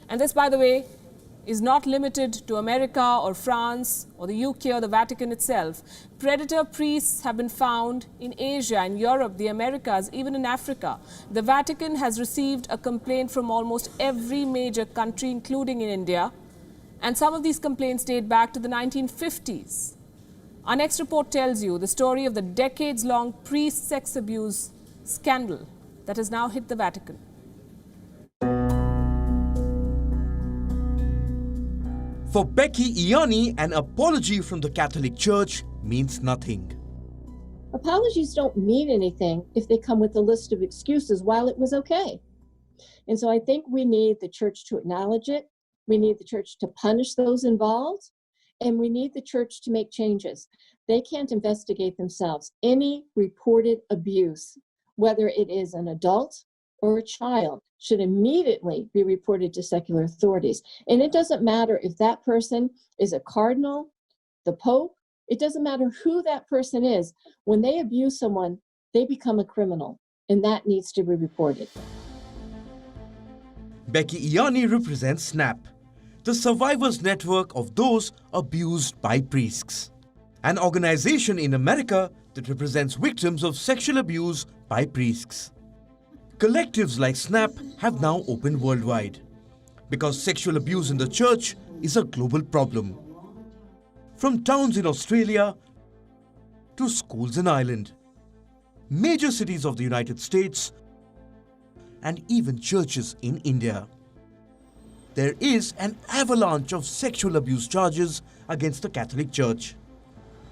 And this, by the way, is not limited to America or France or the UK or the Vatican itself. Predator priests have been found in Asia, in Europe, the Americas, even in Africa. The Vatican has received a complaint from almost every major country, including in India. And some of these complaints date back to the 1950s. Our next report tells you the story of the decades-long priest sex abuse scandal that has now hit the Vatican. For Becky Ianni, an apology from the Catholic Church means nothing. Apologies don't mean anything if they come with a list of excuses while it was okay. And so I think we need the church to acknowledge it. We need the church to punish those involved. And we need the church to make changes. They can't investigate themselves. Any reported abuse, whether it is an adult or a child, should immediately be reported to secular authorities. And it doesn't matter if that person is a cardinal, the Pope, it doesn't matter who that person is. When they abuse someone, they become a criminal, and that needs to be reported. Becky Ianni represents SNAP, the survivors network of those abused by priests, an organization in America that represents victims of sexual abuse by priests. Collectives like SNAP have now opened worldwide because sexual abuse in the church is a global problem. From towns in Australia to schools in Ireland, major cities of the United States, and even churches in India. There is an avalanche of sexual abuse charges against the Catholic Church.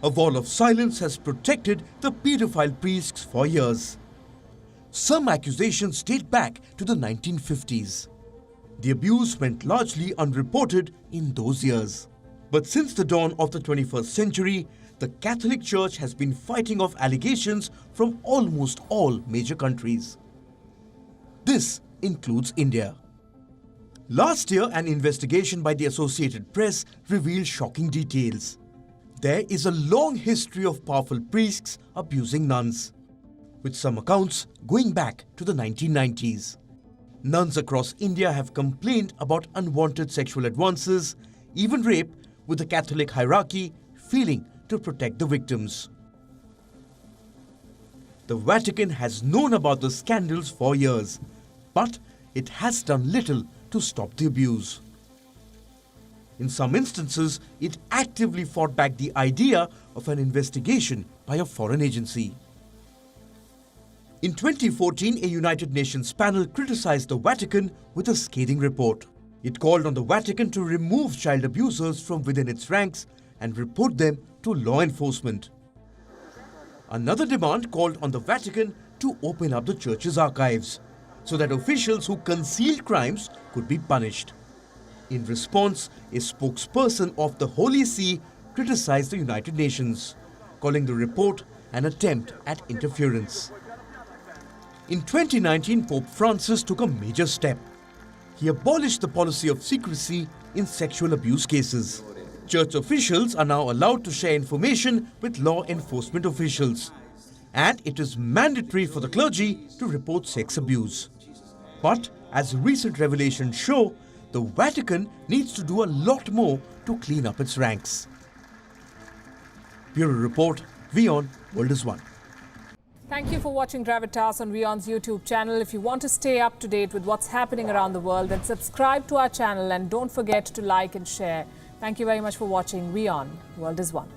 A wall of silence has protected the pedophile priests for years. Some accusations date back to the 1950s. The abuse went largely unreported in those years. But since the dawn of the 21st century, the Catholic Church has been fighting off allegations from almost all major countries. This includes India. Last year, an investigation by the Associated Press revealed shocking details. There is a long history of powerful priests abusing nuns, with some accounts going back to the 1990s. Nuns across India have complained about unwanted sexual advances, even rape, with the Catholic hierarchy failing to protect the victims. The Vatican has known about the scandals for years, but it has done little to stop the abuse. In some instances, it actively fought back the idea of an investigation by a foreign agency. In 2014, a United Nations panel criticized the Vatican with a scathing report. It called on the Vatican to remove child abusers from within its ranks and report them to law enforcement. Another demand called on the Vatican to open up the church's archives so that officials who concealed crimes could be punished. In response, a spokesperson of the Holy See criticized the United Nations, calling the report an attempt at interference. In 2019, Pope Francis took a major step. He abolished the policy of secrecy in sexual abuse cases. Church officials are now allowed to share information with law enforcement officials, and it is mandatory for the clergy to report sex abuse. But as recent revelations show, the Vatican needs to do a lot more to clean up its ranks. Bureau Report, WION, World is One. Thank you for watching Gravitas on WION's YouTube channel. If you want to stay up to date with what's happening around the world, then subscribe to our channel and don't forget to like and share. Thank you very much for watching WION, World is One.